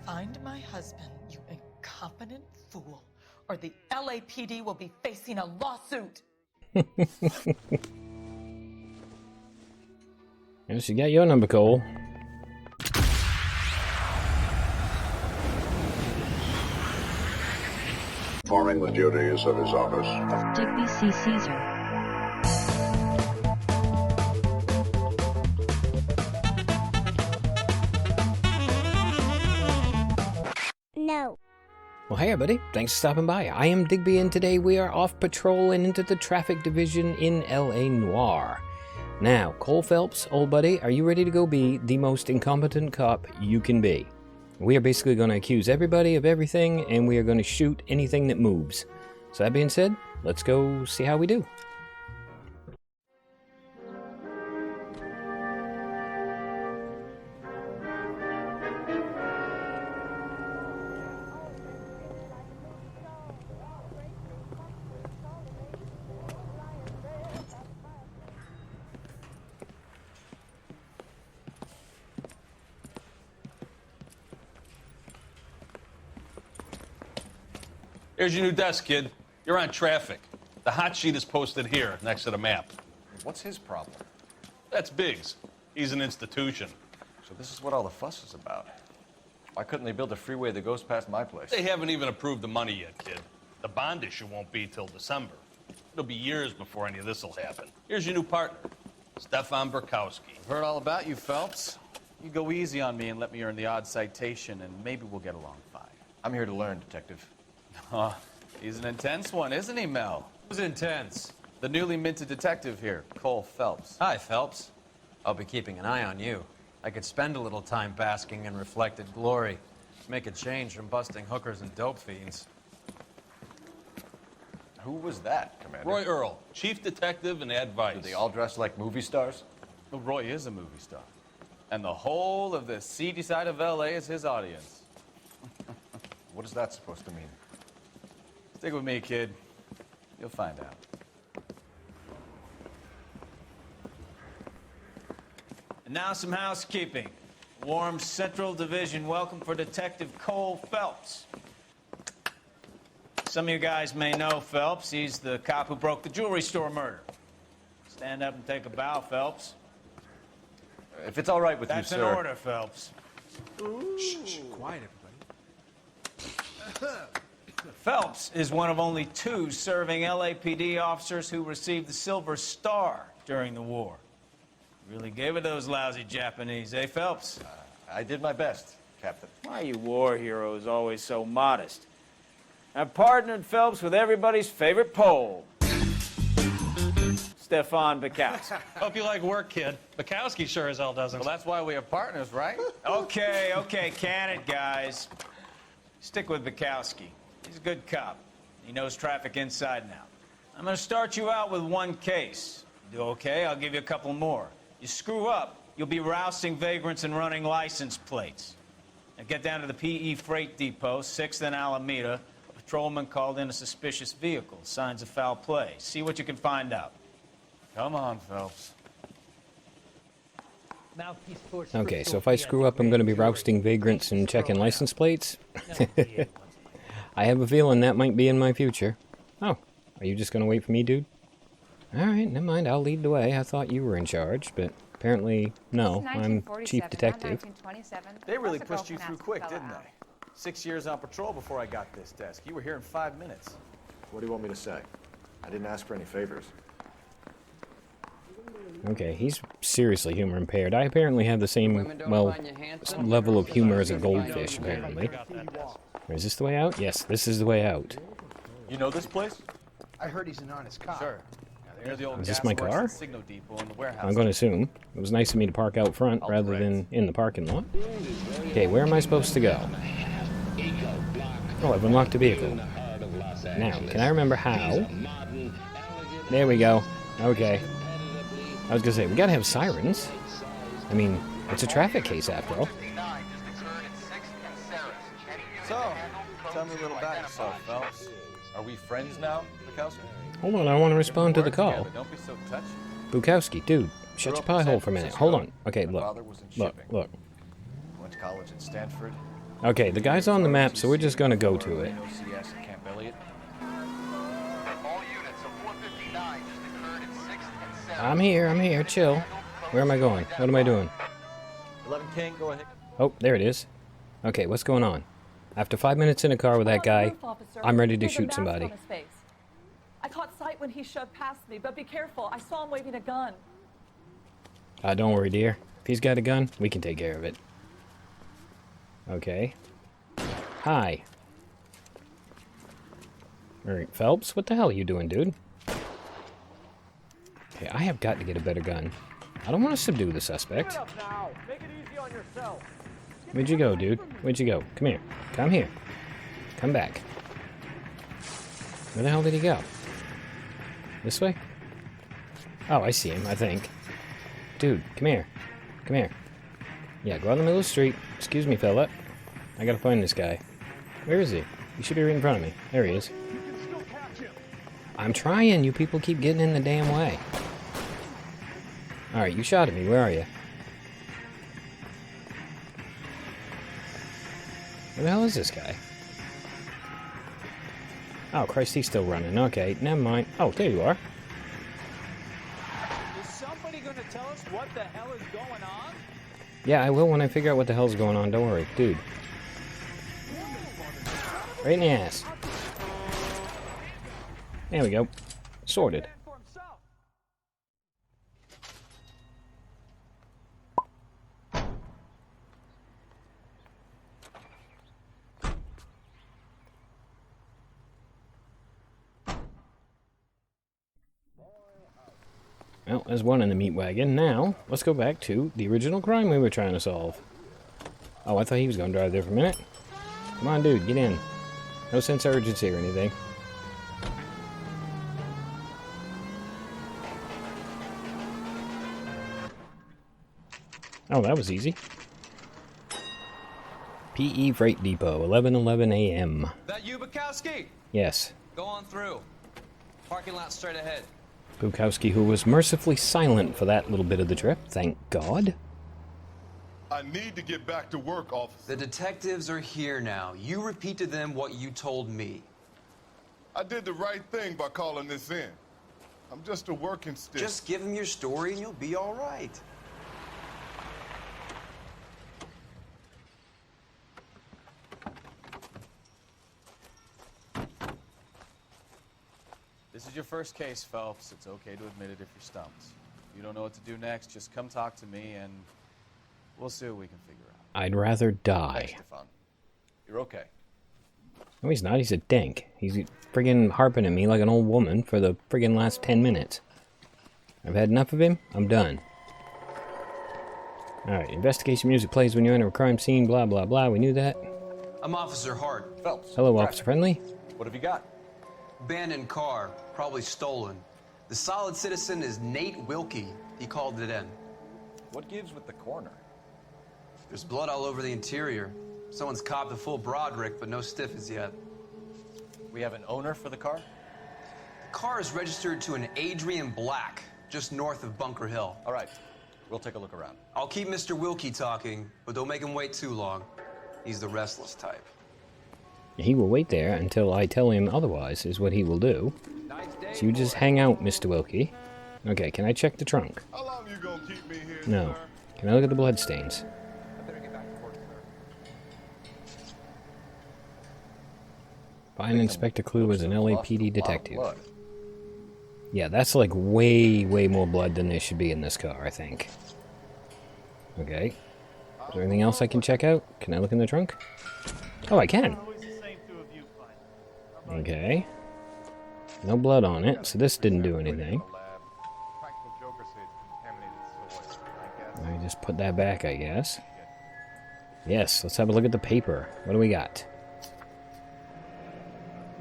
Find my husband, you incompetent fool, or the LAPD will be facing a lawsuit. Yes, you got your number, Cole. Performing the duties of his office. Digby C. Caesar. No. Well, hey everybody, thanks for stopping by. I am Digby, and today we are off patrol and into the traffic division in LA Noire. Now, Cole Phelps, old buddy, are you ready to go be the most incompetent cop you can be? We are basically going to accuse everybody of everything, and we are going to shoot anything that moves. So that being said, let's go see how we do. Here's your new desk, kid. You're on traffic. The hot sheet is posted here, next to the map. What's his problem? That's Biggs. He's an institution. So this is what all the fuss is about. Why couldn't they build a freeway that goes past my place? They haven't even approved the money yet, kid. The bond issue won't be till December. It'll be years before any of this will happen. Here's your new partner, Stefan Burkowski. I've heard all about you, Phelps. You go easy on me and let me earn the odd citation, and maybe we'll get along fine. I'm here to learn, Detective. Oh, he's an intense one, isn't he, Mel? Who's intense? The newly minted detective here, Cole Phelps. Hi, Phelps. I'll be keeping an eye on you. I could spend a little time basking in reflected glory. Make a change from busting hookers and dope fiends. Who was that, Commander? Roy Earl, chief detective and advice. Do they all dress like movie stars? Well, Roy is a movie star. And the whole of the seedy side of L.A. is his audience. What is that supposed to mean? Stick with me, kid. You'll find out. And now some housekeeping. Warm Central Division welcome for Detective Cole Phelps. Some of you guys may know Phelps. He's the cop who broke the jewelry store murder. Stand up and take a bow, Phelps. If it's all right with That's you, an sir. order, Phelps. Shh, quiet, everybody. Phelps is one of only two serving LAPD officers who received the Silver Star during the war. Really gave it those lousy Japanese, eh, Phelps? I did my best, Captain. Why are you war heroes always so modest? I've partnered Phelps with everybody's favorite Pole. Stefan Burkowski. Hope you like work, kid. Bukowski sure as hell doesn't. Well, that's why we have partners, right? Okay, can it, guys. Stick with Burkowski. He's a good cop. He knows traffic inside and out. I'm going to start you out with one case. You do okay, I'll give you a couple more. You screw up, you'll be rousting vagrants and running license plates. Now get down to the PE Freight Depot, 6th and Alameda. A patrolman called in a suspicious vehicle. Signs of foul play. See what you can find out. Come on, Phelps. Okay, so if I screw up, I'm going to be rousting vagrants and checking license plates? I have a feeling that might be in my future. Oh, are you just going to wait for me, dude? Alright, never mind, I'll lead the way. I thought you were in charge, but apparently, no, I'm chief detective. They really pushed you through quick, didn't they? 6 years on patrol before I got this desk. You were here in 5 minutes. What do you want me to say? I didn't ask for any favors. Okay, he's seriously humor impaired. I apparently have the same, well, level of humor as a goldfish, apparently. Is this the way out? Yes, this is the way out. You know this place? I heard he's an honest cop. Sure. Now, the old Is this my gas works car? and Signal Depot in the warehouse. I'm going to assume. It was nice of me to park out front rather than in the parking lot. Okay, where am I supposed to go? Oh, I've unlocked a vehicle. Now, can I remember how? There we go. Okay. I was going to say, we got to have sirens. I mean, it's a traffic case after all. So, tell me a little about yourself, Phelps. Are we friends now, Bukowski? Hold on, I want to respond to the call. Don't be so touchy. Bukowski, dude, shut your pie hole for a minute. Hold on. Okay, look. My father was in Look, shipping. look. Went to college at Stanford. Okay, the guy's on the map, so we're just gonna go to it. OCS at Camp Elliott. I'm here, chill. Where am I going? What am I doing? 11 King, go ahead. Oh, there it is. Okay, what's going on? After 5 minutes in a car with that guy, I'm ready to shoot somebody. I caught sight when he shoved past me, but be careful. I saw him waving a gun. Don't worry, dear. If he's got a gun, we can take care of it. Okay. Hi. Alright, Phelps, what the hell are you doing, dude? Okay, I have got to get a better gun. I don't want to subdue the suspect. Where'd you go, dude? Where'd you go? Come here. Come here. Come back. Where the hell did he go? This way? Oh, I see him, I think. Dude, come here. Come here. Yeah, go out in the middle of the street. Excuse me, fella. I gotta find this guy. Where is he? He should be right in front of me. There he is. I'm trying. You people keep getting in the damn way. Alright, you shot at me. Where are you? Where the hell is this guy? Oh, Christ, he's still running. Okay, never mind. Oh, there you are. Is somebody going to tell us what the hell is going on? Yeah, I will when I figure out what the hell's going on. Don't worry. Dude. Right in the ass. There we go. Sorted. Well, there's one in the meat wagon. Now, let's go back to the original crime we were trying to solve. Oh, I thought he was going to drive there for a minute. Come on, dude, get in. No sense of urgency or anything. Oh, that was easy. PE Freight Depot, 11:11 a.m. That you, Bukowski? Yes. Go on through. Parking lot straight ahead. Bukowski, who was mercifully silent for that little bit of the trip, thank God. I need to get back to work, officer. The detectives are here now. You repeat to them what you told me. I did the right thing by calling this in. I'm just a working stick. Just give them your story and you'll be all right. This is your first case, Phelps. It's okay to admit it if you're stumped. If you don't know what to do next, just come talk to me and we'll see what we can figure out. I'd rather die. Thanks, Stefan. You're okay. No, he's not. He's a dink. He's friggin' harping at me like an old woman for the friggin' last 10 minutes. I've had enough of him. I'm done. Alright, investigation music plays when you enter a crime scene, blah, blah, blah. We knew that. I'm Officer Hart. Phelps. Hello, Officer Friendly. What have you got? Abandoned car, probably stolen. The solid citizen is Nate Wilkie. He called it in. What gives with the coroner? There's blood all over the interior. Someone's copped a full Broderick, but no stiff as yet. We have an owner for the car? The car is registered to an Adrian Black, just north of Bunker Hill. All right. We'll take a look around. I'll keep Mr. Wilkie talking, but don't make him wait too long. He's the restless type. He will wait there until I tell him otherwise, is what he will do. So you just hang out, Mr. Wilkie. Okay, can I check the trunk? How long you gonna keep me here, No. sir? Can I look at the bloodstains? I better get back to work, sir. Find Inspector Clue as an LAPD detective. Blood. Yeah, that's like way, way more blood than there should be in this car, I think. Okay. Is there anything else I can check out? Can I look in the trunk? Oh, I can. Okay. No blood on it, so this didn't do anything. I just put that back, I guess. Yes, let's have a look at the paper. What do we got?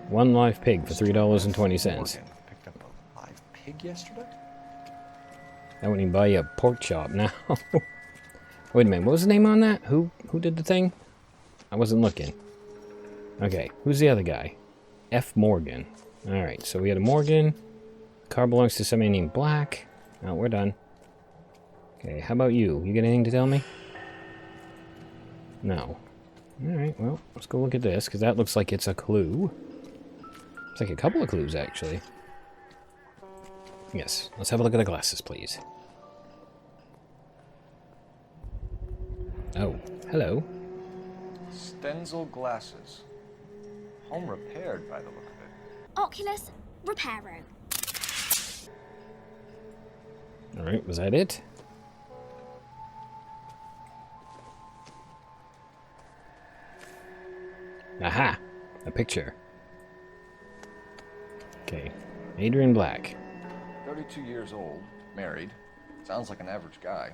One live pig for $3.20. Picked up a live pig yesterday? I wouldn't even buy you a pork chop now. Wait a minute, what was the name on that? Who did the thing? I wasn't looking. Okay, who's the other guy? F. Morgan. Alright, so we had a Morgan. Car belongs to somebody named Black. Oh, we're done. Okay, how about you? You got anything to tell me? No. Alright, well, let's go look at this, because that looks like it's a clue. It's like a couple of clues, actually. Yes, let's have a look at the glasses, please. Oh, hello. Stenzel glasses. Home repaired by the look of it. Oculus Reparo. Alright, was that it? Aha! A picture. Okay. Adrian Black. 32 years old, married. Sounds like an average guy.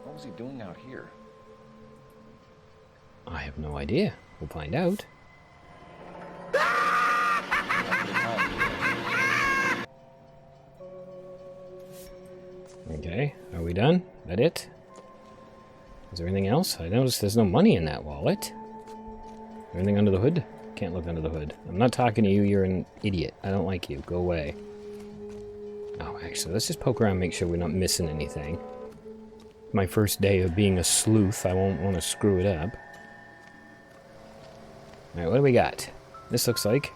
What was he doing out here? I have no idea. We'll find out. Okay, are we done? That it? Is there anything else? I noticed there's no money in that wallet. Anything under the hood? Can't look under the hood. I'm not talking to you, you're an idiot. I don't like you. Go away. Oh, actually, let's just poke around and make sure we're not missing anything. My first day of being a sleuth, I won't want to screw it up. Alright, what do we got? This looks like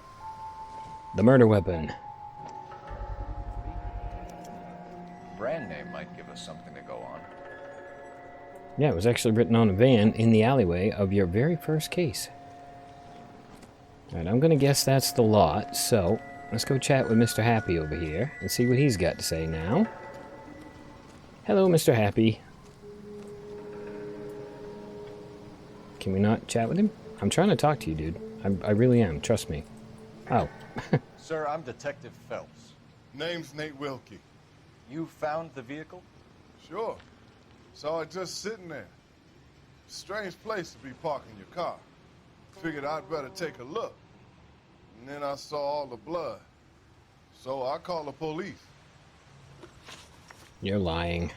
the murder weapon. Brand name might give us something to go on. Yeah, it was actually written on a van in the alleyway of your very first case. Alright, I'm gonna guess that's the lot, so let's go chat with Mr. Happy over here and see what he's got to say now. Hello, Mr. Happy. Can we not chat with him? I'm trying to talk to you, dude. I really am, trust me. Oh. Sir, I'm Detective Phelps. Name's Nate Wilkie. You found the vehicle? Sure. Saw it just sitting there. Strange place to be parking your car. Figured I'd better take a look. And then I saw all the blood. So I called the police. You're lying.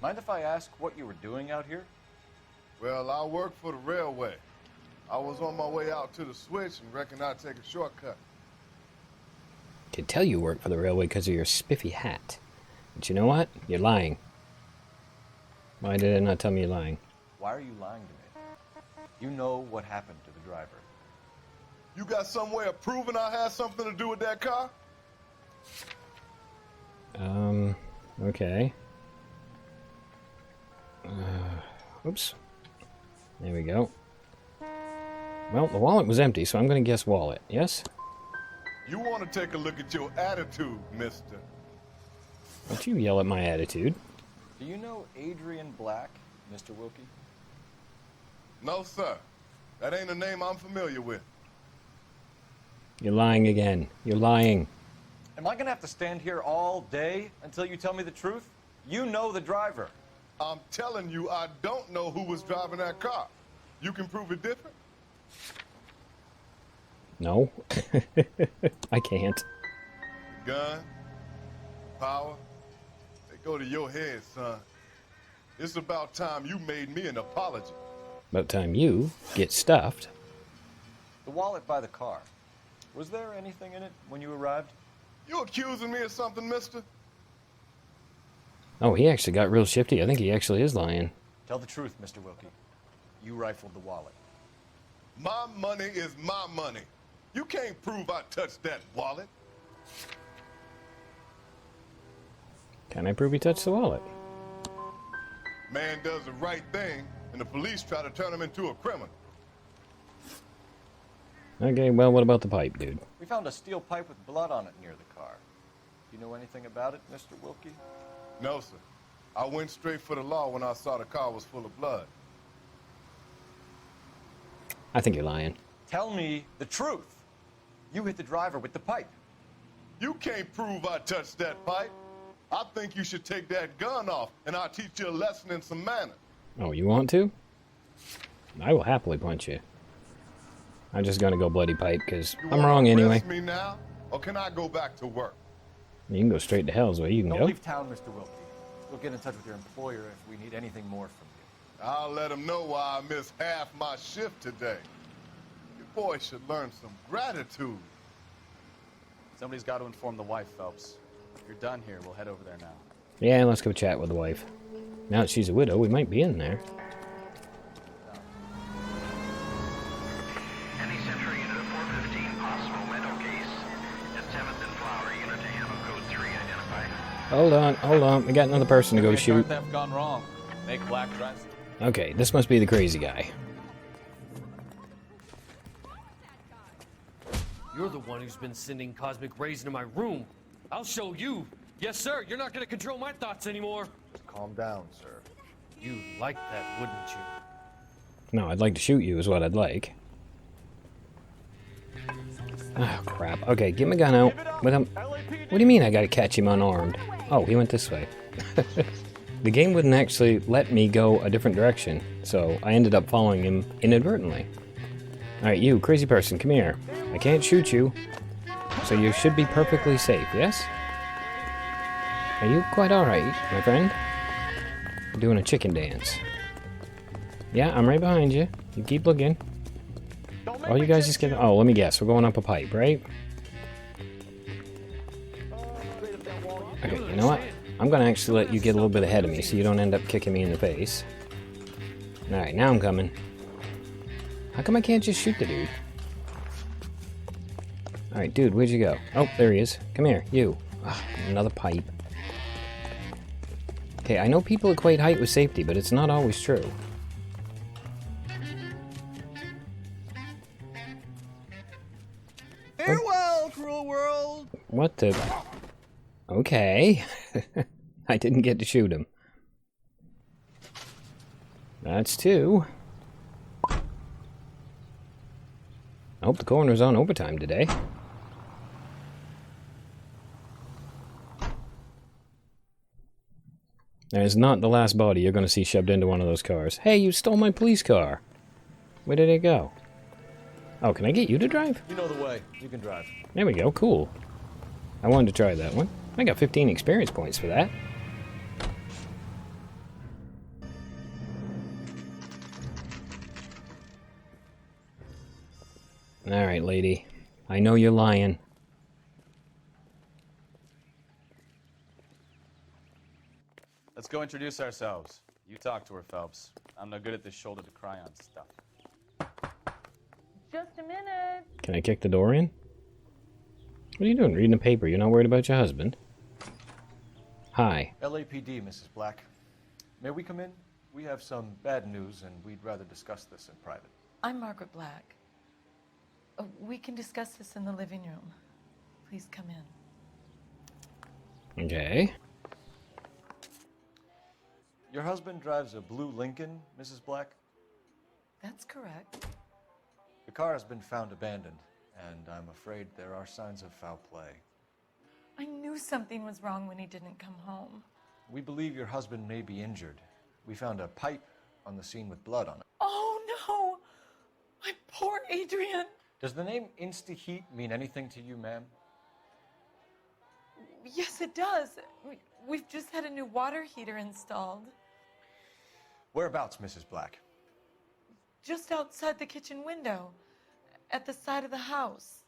Mind if I ask what you were doing out here? Well, I work for the railway. I was on my way out to the switch and reckoned I'd take a shortcut. Could tell you work for the railway because of your spiffy hat. But you know what? You're lying. Why did it not tell me you're lying? Why are you lying to me? You know what happened to the driver. You got some way of proving I had something to do with that car? Okay. Oops. There we go. Well, the wallet was empty, so I'm going to guess wallet. Yes? You want to take a look at your attitude, mister. Don't you yell at my attitude. Do you know Adrian Black, Mr. Wilkie? No, sir. That ain't a name I'm familiar with. You're lying again. You're lying. Am I going to have to stand here all day until you tell me the truth? You know the driver. I'm telling you, I don't know who was driving that car. You can prove it different? No. I can't. Gun, power, they go to your head, son. It's about time you made me an apology. About time you get stuffed. The wallet by the car. Was there anything in it when you arrived? You accusing me of something, mister? Oh, he actually got real shifty. I think he actually is lying. Tell the truth, Mr. Wilkie. You rifled the wallet. My money is my money. You can't prove I touched that wallet. Can I prove he touched the wallet? Man does the right thing, and the police try to turn him into a criminal. Okay, well, what about the pipe, dude? We found a steel pipe with blood on it near the car. Do you know anything about it, Mr. Wilkie? No, sir. I went straight for the law when I saw the car was full of blood. I think you're lying. Tell me the truth. You hit the driver with the pipe. You can't prove I touched that pipe. I think you should take that gun off, and I'll teach you a lesson in some manners. Oh, you want to? I will happily punch you. I'm just gonna go bloody pipe, because I'm wrong anyway. Me now, or can I go back to work? You can go straight to hell's way. You can Don't go. leave town, Mr. Wilkie. We'll get in touch with your employer if we need anything more from you. I'll let him know why I missed half my shift today. You boys should learn some gratitude. Somebody's got to inform the wife, Phelps. If you're done here, we'll head over there now. Yeah, let's go chat with the wife. Now that she's a widow, we might be in there. Hold on. We got another person to go shoot. Car theft gone wrong. Make Black drive. Okay, this must be the crazy guy. You're the one who's been sending cosmic rays into my room. I'll show you. Yes, sir. You're not going to control my thoughts anymore. Calm down, sir. You'd like that, wouldn't you? No, I'd like to shoot you is what I'd like. Oh, crap. Okay, get my gun out. With him. What do you mean I gotta catch him unarmed? Oh, he went this way. The game wouldn't actually let me go a different direction, so I ended up following him inadvertently. Alright, you, crazy person, come here. I can't shoot you, so you should be perfectly safe, yes? Are you quite alright, my friend? I'm doing a chicken dance. Yeah, I'm right behind you. You keep looking. Oh, you guys just get... Oh, let me guess. We're going up a pipe, right? Okay, you know what? I'm going to actually let you get a little bit ahead of me so you don't end up kicking me in the face. Alright, now I'm coming. How come I can't just shoot the dude? Alright, dude, where'd you go? Oh, there he is. Come here, you. Ugh, another pipe. Okay, I know people equate height with safety, but it's not always true. Farewell, cruel world! What the... Okay. I didn't get to shoot him. That's two. I hope the coroner's on overtime today. That is not the last body you're going to see shoved into one of those cars. Hey, you stole my police car. Where did it go? Oh, can I get you to drive? You know the way. You can drive. There we go. Cool. I wanted to try that one. I got 15 experience points for that. Alright, lady. I know you're lying. Let's go introduce ourselves. You talk to her, Phelps. I'm no good at this shoulder to cry on stuff. Just a minute. Can I kick the door in? What are you doing? Reading a paper? You're not worried about your husband? Hi. LAPD, Mrs. Black. May we come in? We have some bad news, and we'd rather discuss this in private. I'm Margaret Black. We can discuss this in the living room. Please come in. Okay. Your husband drives a blue Lincoln, Mrs. Black? That's correct. The car has been found abandoned, and I'm afraid there are signs of foul play. I knew something was wrong when he didn't come home. We believe your husband may be injured. We found a pipe on the scene with blood on it. Oh no! My poor Adrian! Does the name Insta-Heat mean anything to you, ma'am? Yes, it does. We've just had a new water heater installed. Whereabouts, Mrs. Black? Just outside the kitchen window, at the side of the house.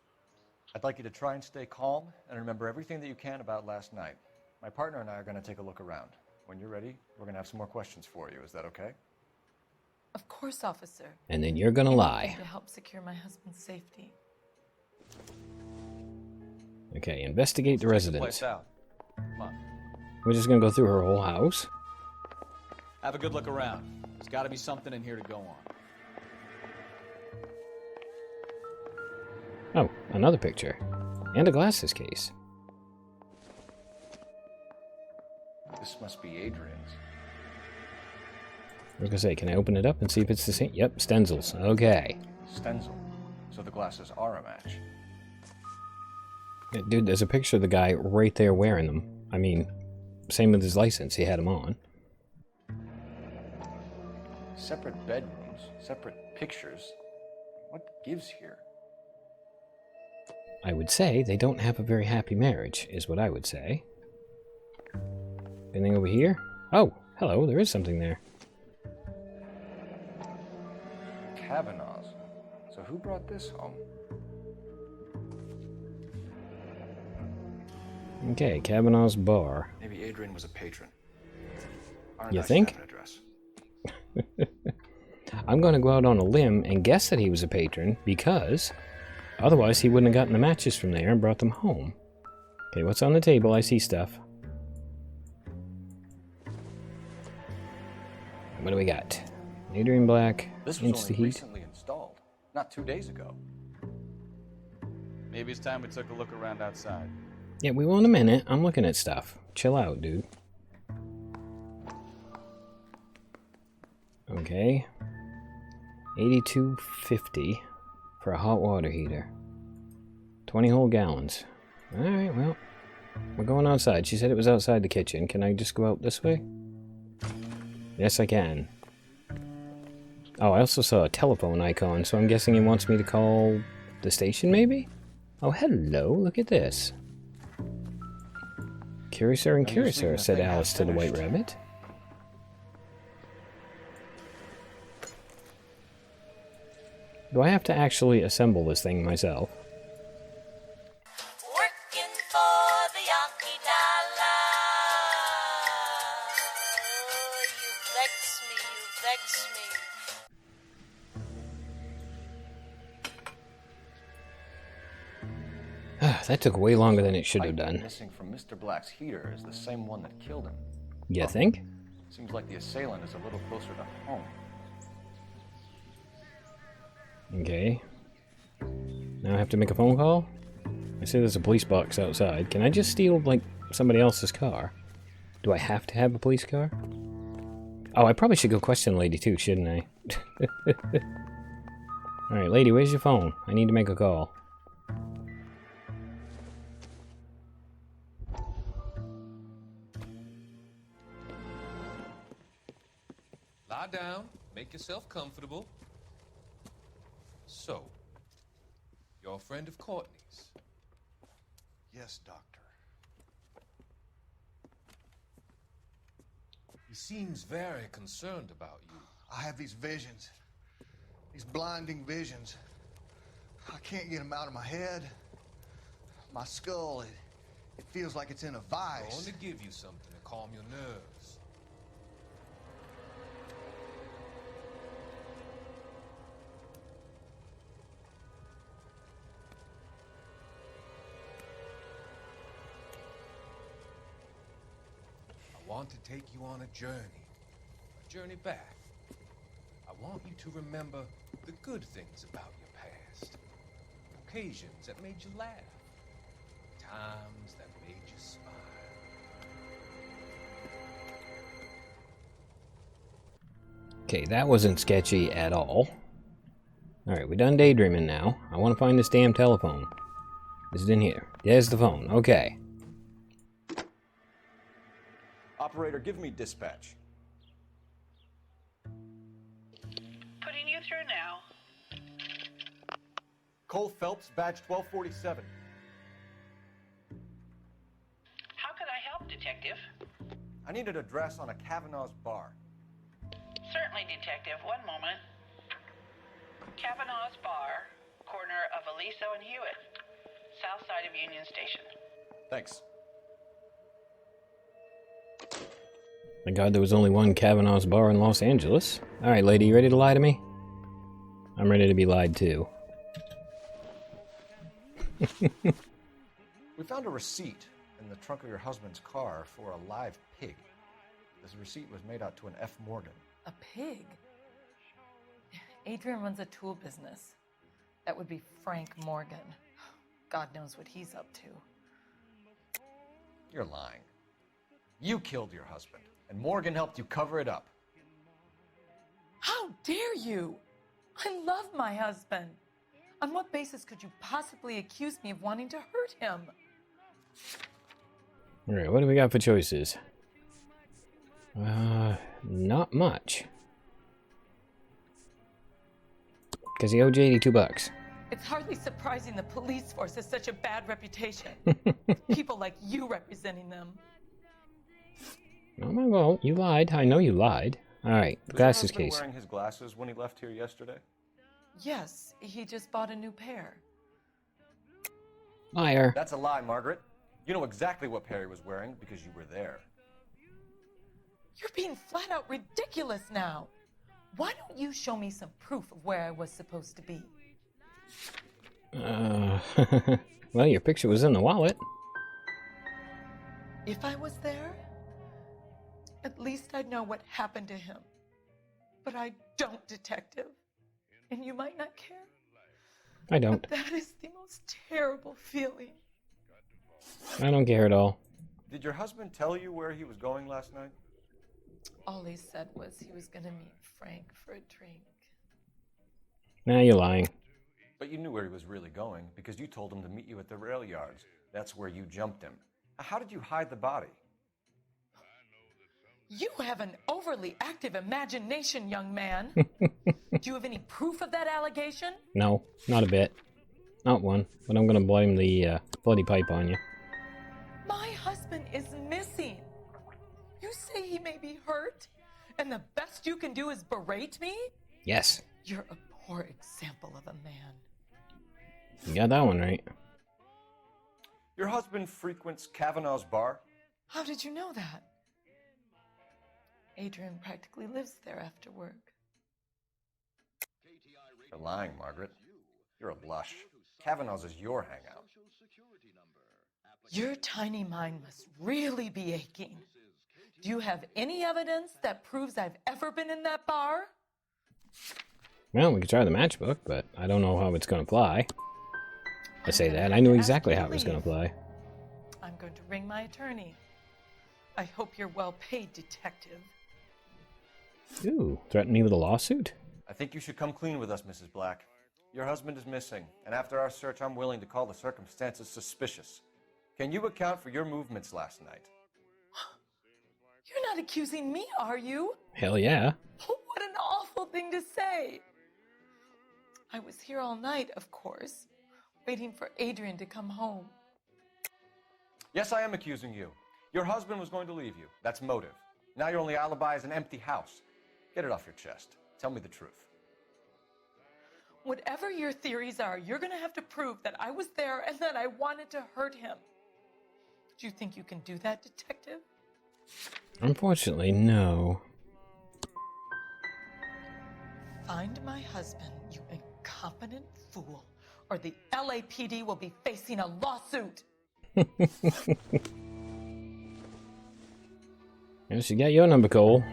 I'd like you to try and stay calm and remember everything that you can about last night. My partner and I are going to take a look around. When you're ready, we're going to have some more questions for you. Is that okay? Of course, officer. And then you're gonna lie. To help secure my husband's safety. Okay, investigate the residence. Place out. Come on. We're just gonna go through her whole house. Have a good look around. There's got to be something in here to go on. Oh, another picture. And a glasses case. This must be Adrian's. I was gonna say, can I open it up and see if it's the same? Yep, stencils. Okay. Stencil. So the glasses are a match. Yeah, dude, there's a picture of the guy right there wearing them. I mean, same with his license. He had them on. Separate bedrooms, separate pictures. What gives here? I would say they don't have a very happy marriage, is what I would say. Anything over here? Oh, hello, there is something there. Kavanaugh's. So who brought this home? Okay, Kavanaugh's bar. Maybe Adrian was a patron. You think? I'm going to go out on a limb and guess that he was a patron, because otherwise he wouldn't have gotten the matches from there and brought them home. Okay, what's on the table? I see stuff. what do we got? Adrian Black, This was only Insta-Heat. recently installed, not 2 days ago. Maybe it's time we took a look around outside. Yeah, we will in a minute. I'm looking at stuff. Chill out, dude. Okay. $82.50 for a hot water heater. 20 whole gallons. Alright, well. We're going outside. She said it was outside the kitchen. Can I just go out this way? Yes, I can. Oh, I also saw a telephone icon, so I'm guessing he wants me to call the station, maybe? Oh, hello. Look at this. Curiouser and curiouser, said Alice to the White Rabbit. Do I have to actually assemble this thing myself? Working for the Yankee dollar. Oh, you vex me, you vex me. That took way longer than it should have Pipe done. missing from Mr. Black's heater is the same one that killed him. You think? Seems like the assailant is a little closer to home. Okay. Now I have to make a phone call? I see there's a police box outside. Can I just steal, like, somebody else's car? Do I have to have a police car? Oh, I probably should go question the lady too, shouldn't I? Alright, lady, where's your phone? I need to make a call. Lie down, make yourself comfortable. So, you're a friend of Courtney's? Yes, Doctor. He seems very concerned about you. I have these visions. These blinding visions. I can't get them out of my head. My skull, it feels like it's in a I vice. want to give you something to calm your nerves. I want to take you on a journey back. I want you to remember the good things about your past, occasions that made you laugh, times that made you smile. Okay, that wasn't sketchy at all. Alright, we're done daydreaming now. I want to find this damn telephone. Is it in here? There's the phone. Okay. Operator, give me dispatch. Putting you through now. Cole Phelps, badge 1247. How can I help, Detective? I need an address on a Kavanaugh's bar. Certainly, Detective. One moment. Kavanaugh's Bar, corner of Aliso and Hewitt, south side of Union Station. Thanks. Thank God there was only one Kavanaugh's bar in Los Angeles. Alright, lady, you ready to lie to me? I'm ready to be lied to. We found a receipt in the trunk of your husband's car for a live pig. This receipt was made out to an F. Morgan. A pig? Adrian runs a tool business. That would be Frank Morgan. God knows what he's up to. You're lying. You killed your husband, and Morgan helped you cover it up. How dare you? I love my husband. On what basis could you possibly accuse me of wanting to hurt him? Alright, what do we got for choices? Not much. Because he owed you $82. It's hardly surprising the police force has such a bad reputation. People like you representing them. Not my fault. You lied. I know you lied. Alright, the glasses Was your husband case. wearing his glasses when he left here yesterday? Yes, he just bought a new pair. Liar. That's a lie, Margaret. You know exactly what pair he was wearing because you were there. You're being flat out ridiculous now. Why don't you show me some proof of where I was supposed to be? Well, your picture was in the wallet. If I was there, at least I'd know what happened to him. But I don't, Detective. And you might not care. I don't. But that is the most terrible feeling. I don't care at all. Did your husband tell you where he was going last night? All he said was he was going to meet Frank for a drink. Now you're lying. But you knew where he was really going because you told him to meet you at the rail yards. That's where you jumped him. How did you hide the body? You have an overly active imagination, young man. Do you have any proof of that allegation? No, not a bit. Not one. But I'm gonna blame the bloody pipe on you. My husband is missing. You say he may be hurt, and the best you can do is berate me? Yes. You're a poor example of a man. You got that one right. Your husband frequents Kavanaugh's bar? How did you know that? Adrian practically lives there after work. You're lying, Margaret. You're a blush. Kavanaugh's is your hangout. Your tiny mind must really be aching. Do you have any evidence that proves I've ever been in that bar? Well, we could try the matchbook, but I don't know how it's gonna fly. I say that. I knew exactly how it was gonna fly. I'm going to ring my attorney. I hope you're well paid, Detective. Ooh, threaten me with a lawsuit? I think you should come clean with us, Mrs. Black. Your husband is missing, and after our search, I'm willing to call the circumstances suspicious. Can you account for your movements last night? You're not accusing me, are you? Hell yeah. What an awful thing to say. I was here all night, of course, waiting for Adrian to come home. Yes, I am accusing you. Your husband was going to leave you. That's motive. Now your only alibi is an empty house. Get it off your chest. Tell me the truth. Whatever your theories are, you're going to have to prove that I was there and that I wanted to hurt him. Do you think you can do that, Detective? Unfortunately, no. Find my husband, you incompetent fool, or the LAPD will be facing a lawsuit. Yes, you got your number, Cole.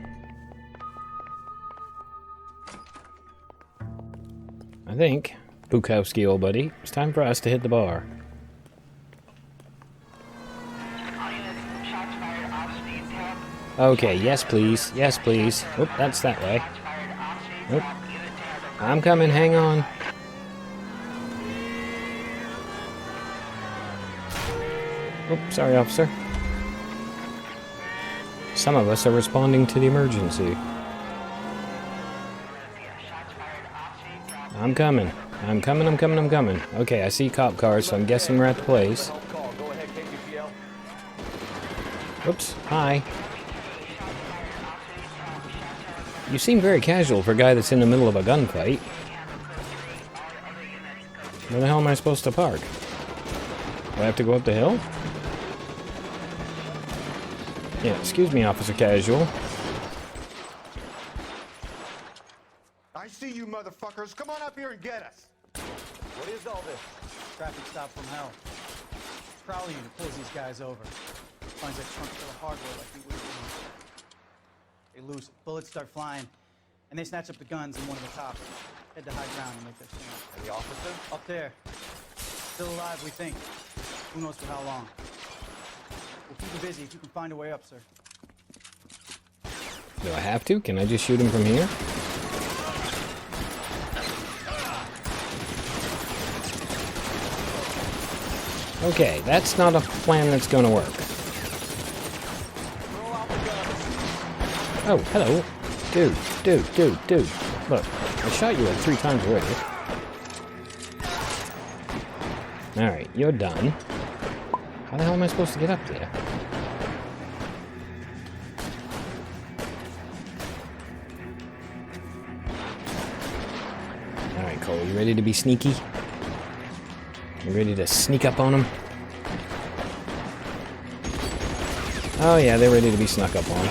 I think, Bukowski, old buddy, it's time for us to hit the bar. Okay, yes please, yes please. Oop, that's that way. Oop. I'm coming, hang on. Oop, sorry officer. Some of us are responding to the emergency. I'm coming. I'm coming, I'm coming, I'm coming. Okay, I see cop cars, so I'm guessing we're at the place. Whoops, hi. You seem very casual for a guy that's in the middle of a gunfight. Where the hell am I supposed to park? Do I have to go up the hill? Yeah, excuse me, Officer Casual. I see you motherfuckers. Come on up here and get us. What is all this? Traffic stop from hell. Crowley unit pulls these guys over. Finds a trunk full of hardware like he would have. They lose it. Bullets start flying, and they snatch up the guns and one of the cops. Head to high ground and make their stand. And the officer? Up there. Still alive, we think. Who knows for how long. We'll keep you busy if you can find a way up, sir. Do I have to? Can I just shoot him from here? Okay, that's not a plan that's gonna work. Oh, hello. Dude. Look, I shot you like 3 times already. Alright, you're done. How the hell am I supposed to get up there? Alright, Cole, you ready to be sneaky? You ready to sneak up on him? Oh yeah, they're ready to be snuck up on.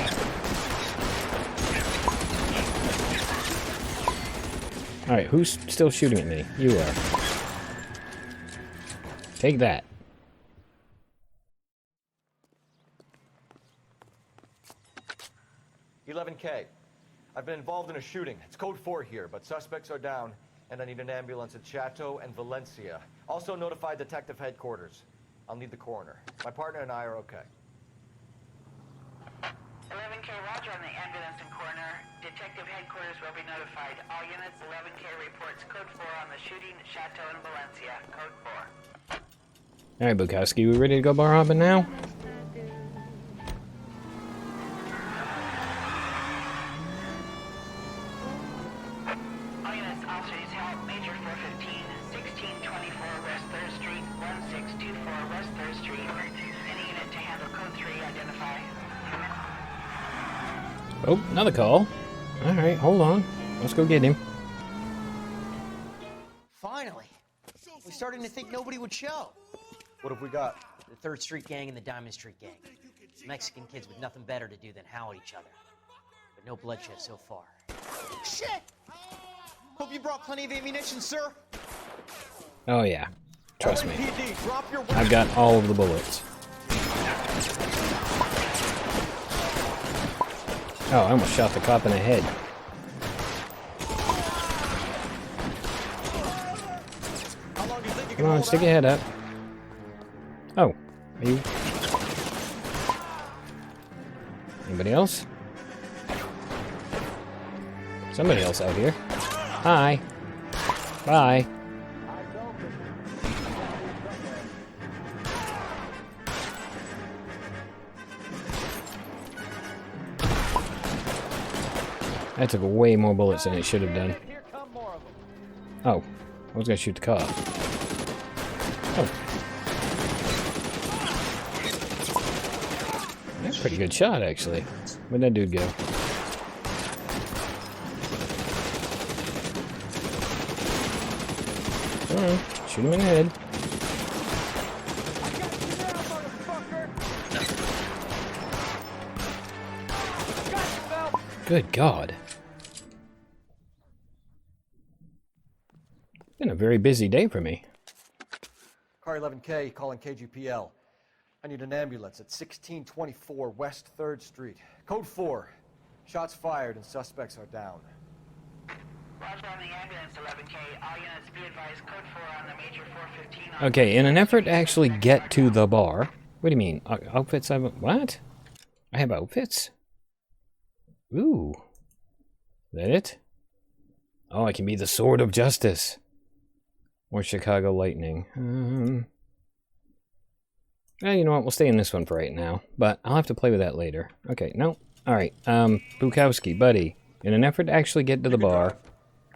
Alright, who's still shooting at me? You are. Take that. $11K. I've been involved in a shooting. It's code 4 here, but suspects are down, and I need an ambulance at Chateau and Valencia. Also notify detective headquarters. I'll need the coroner. My partner and I are okay. 11K, roger on the ambulance and coroner. Detective headquarters will be notified. All units, 11K reports code 4 on the shooting at Chateau and Valencia. Code 4. Alright, Bukowski, we ready to go bar hopping now? All units, officers help. Major 415, 1624 West 3rd Street, 1624 West 3rd Street. Any unit to handle code 3, identify. Oh, another call. Alright, hold on. Let's go get him. Finally. We're starting to think nobody would show. What have we got? The 3rd Street Gang and the Diamond Street Gang. Mexican kids with nothing better to do than howl at each other. But no bloodshed so far. Shit! Hope you brought plenty of ammunition, sir. Oh yeah. Trust me. LAPD, drop your I've got all of the bullets. Oh, I almost shot the cop in the head. Come on, stick your head up. Oh, are you? Anybody else? Somebody else out here. Hi. Bye. That took way more bullets than it should have done. Oh, I was gonna shoot the car. Oh. That's a pretty good shot, actually. Where'd that dude go? Alright, shoot him in the head. Good God. Been a very busy day for me. Car 11K calling KGPL. I need an ambulance at 1624 West 3rd Street. Code 4. Shots fired and suspects are down. Roger on the ambulance, 11K. All units be advised code 4 on the major 415. Okay, in an effort to actually get to the bar. What do you mean? Outfits? What? I have outfits? Ooh. Is that it? Oh, I can be the Sword of Justice. Or Chicago Lightning. Well, you know what? We'll stay in this one for right now. But I'll have to play with that later. Okay, no. Alright, Bukowski, buddy. In an effort to actually get to the bar,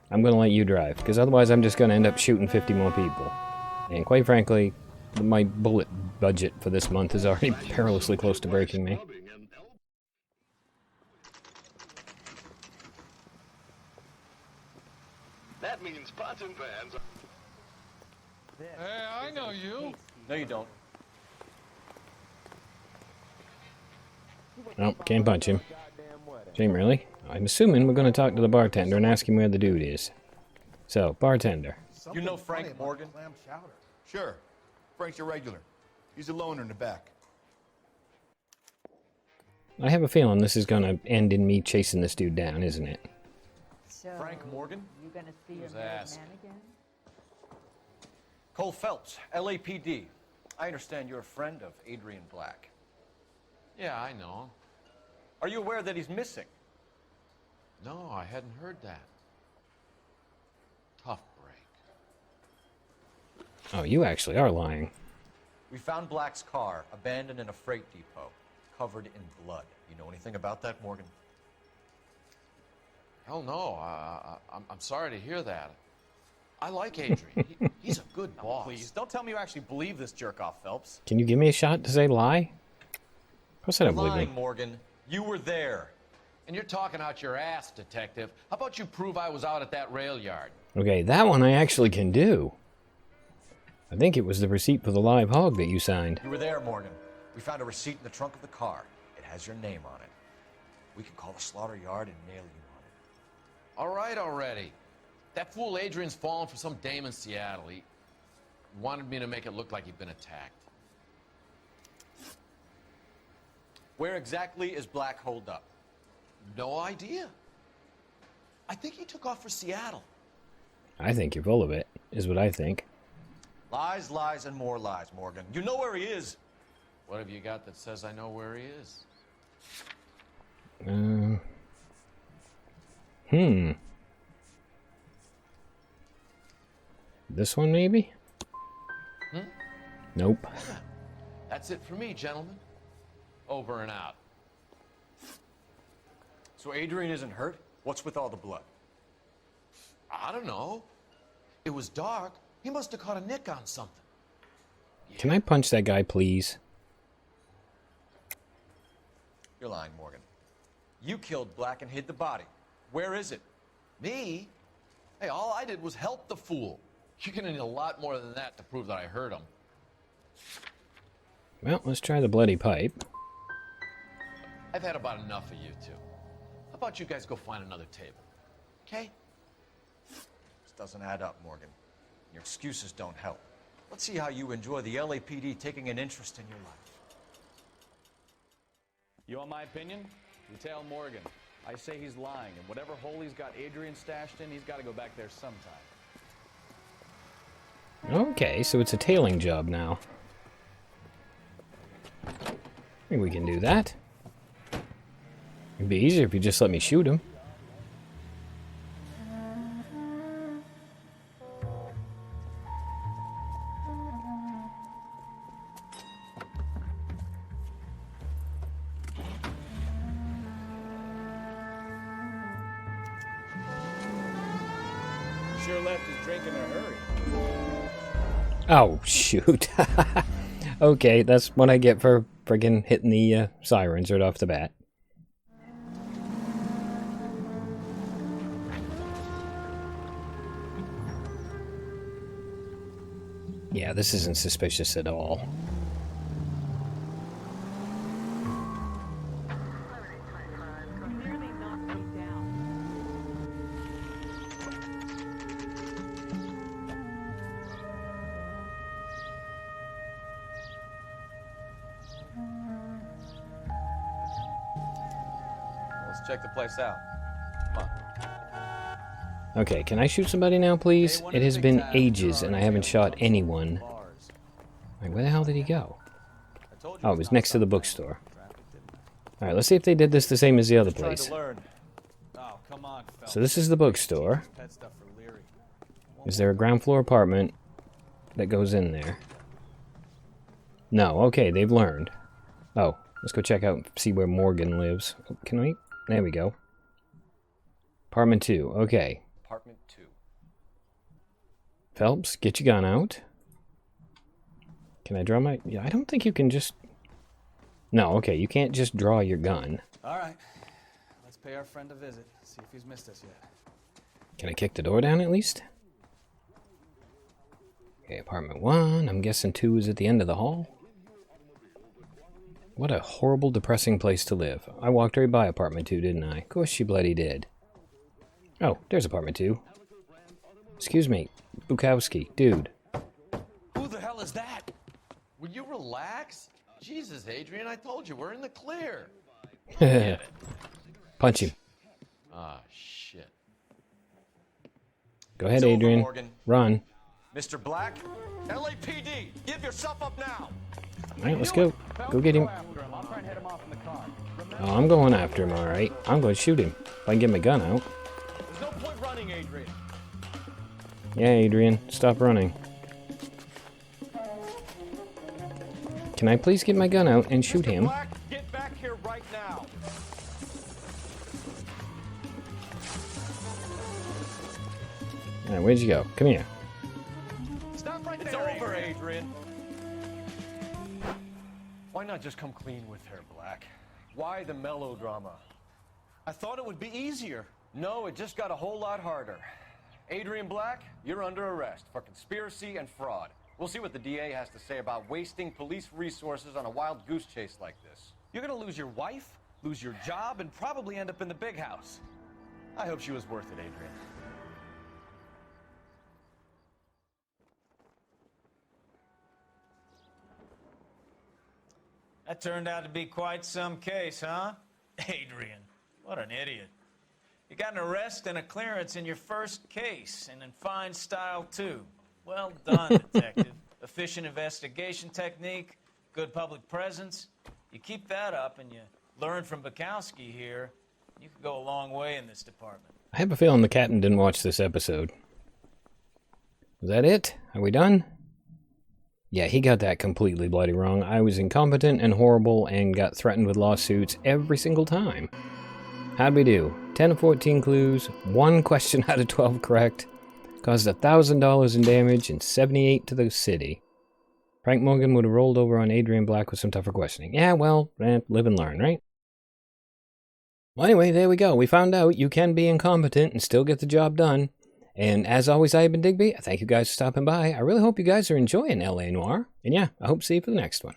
I'm going to let you drive. Because otherwise I'm just going to end up shooting 50 more people. And quite frankly, my bullet budget for this month is already perilously close to breaking me. That means button fans. Hey, I know you. No, you don't. Nope, can't punch him. Shame, really. I'm assuming we're going to talk to the bartender and ask him where the dude is. So, bartender. You know Frank Morgan? Sure. Frank's your regular. He's a loner in the back. I have a feeling this is going to end in me chasing this dude down, isn't it? So, Frank Morgan? You gonna see your Who's married ask? man again? Cole Phelps, LAPD. I understand you're a friend of Adrian Black. Yeah, I know. Are you aware that he's missing? No, I hadn't heard that. Tough break. Oh, you actually are lying. We found Black's car abandoned in a freight depot, covered in blood. You know anything about that, Morgan? Hell no. I'm sorry to hear that. I like Adrian. He's a good boss. Please, don't tell me you actually believe this jerk-off, Phelps. Can you give me a shot to say lie? Of course I don't believe Lying, him. Morgan. You were there. And you're talking out your ass, detective. How about you prove I was out at that rail yard? Okay, that one I actually can do. I think it was the receipt for the live hog that you signed. You were there, Morgan. We found a receipt in the trunk of the car. It has your name on it. We can call the slaughter yard and nail you on it. All right already. That fool Adrian's fallen for some dame in Seattle. He wanted me to make it look like he'd been attacked. Where exactly is Black holed up? No idea. I think he took off for Seattle. I think you're full of it, is what I think. Lies, lies, and more lies, Morgan. You know where he is. What have you got that says I know where he is? This one, maybe? Nope. That's it for me, gentlemen. Over and out. So Adrian isn't hurt? What's with all the blood? I don't know. It was dark. He must have caught a nick on something. Can I punch that guy, please? You're lying, Morgan. You killed Black and hid the body. Where is it? Me? Hey, all I did was help the fool. You're gonna need a lot more than that to prove that I hurt him. Well, let's try the bloody pipe. I've had about enough of you two. How about you guys go find another table? Okay? This doesn't add up, Morgan. Your excuses don't help. Let's see how you enjoy the LAPD taking an interest in your life. You want my opinion? You tell Morgan. I say he's lying, and whatever hole he's got Adrian stashed in, he's got to go back there sometime. Okay, so it's a tailing job now. I think we can do that. It'd be easier if you just let me shoot him. Sure left his drink in a hurry. Oh, shoot. Okay, that's what I get for friggin' hitting the sirens right off the bat. Yeah, this isn't suspicious at all. Let's check the place out. Come on. Okay, can I shoot somebody now, please? It has been ages and I haven't shot anyone. Wait, where the hell did he go? Oh, it was next to the bookstore. Alright, let's see if they did this the same as the other place. So this is the bookstore. Is there a ground floor apartment that goes in there? No, okay, they've learned. Oh, let's go check out and see where Morgan lives. Can we? There we go. Apartment 2, okay. Apartment 2. Phelps, get your gun out. Can I draw my... Yeah, I don't think you can just... No, okay, you can't just draw your gun. All right. Let's pay our friend a visit. See if he's missed us yet. Can I kick the door down at least? Okay, apartment 1. I'm guessing 2 is at the end of the hall. What a horrible, depressing place to live. I walked right by apartment 2, didn't I? Of course you bloody did. Oh, there's apartment 2. Excuse me, Bukowski, dude. Who the hell is that? Will you relax? Jesus, Adrian, I told you, we're in the clear. Punch him. Ah, shit. Go ahead, It's over, Adrian. Morgan. Run. Mr. Black, LAPD, give yourself up now. Alright, let's go. Go get him. Oh, I'm going after him, alright. I'm going to shoot him. If I can get my gun out. There's no point running, Adrian. Yeah, Adrian, stop running. Can I please get my gun out and shoot him? Black, get back here right now. Alright, where'd you go? Come here. Stop right there. It's over, Adrian. Why not just come clean with her, Black? Why the melodrama? I thought it would be easier. No, it just got a whole lot harder. Adrian Black, you're under arrest for conspiracy and fraud. We'll see what the DA has to say about wasting police resources on a wild goose chase like this. You're gonna lose your wife, lose your job, and probably end up in the big house. I hope she was worth it, Adrian. That turned out to be quite some case, huh? Adrian, what an idiot. You got an arrest and a clearance in your first case, and in fine style, too. Well done, detective. Efficient investigation technique, good public presence. You keep that up and you learn from Bukowski here, you could go a long way in this department. I have a feeling the captain didn't watch this episode. Was that it? Are we done? Yeah, he got that completely bloody wrong. I was incompetent and horrible and got threatened with lawsuits every single time. How'd we do? 10 of 14 clues, 1 question out of 12 correct, caused $1,000 in damage and 78 to the city. Frank Morgan would have rolled over on Adrian Black with some tougher questioning. Yeah, well, live and learn, right? Well, anyway, there we go. We found out you can be incompetent and still get the job done. And as always, I have been Digby. Thank you guys for stopping by. I really hope you guys are enjoying L.A. Noire. And yeah, I hope to see you for the next one.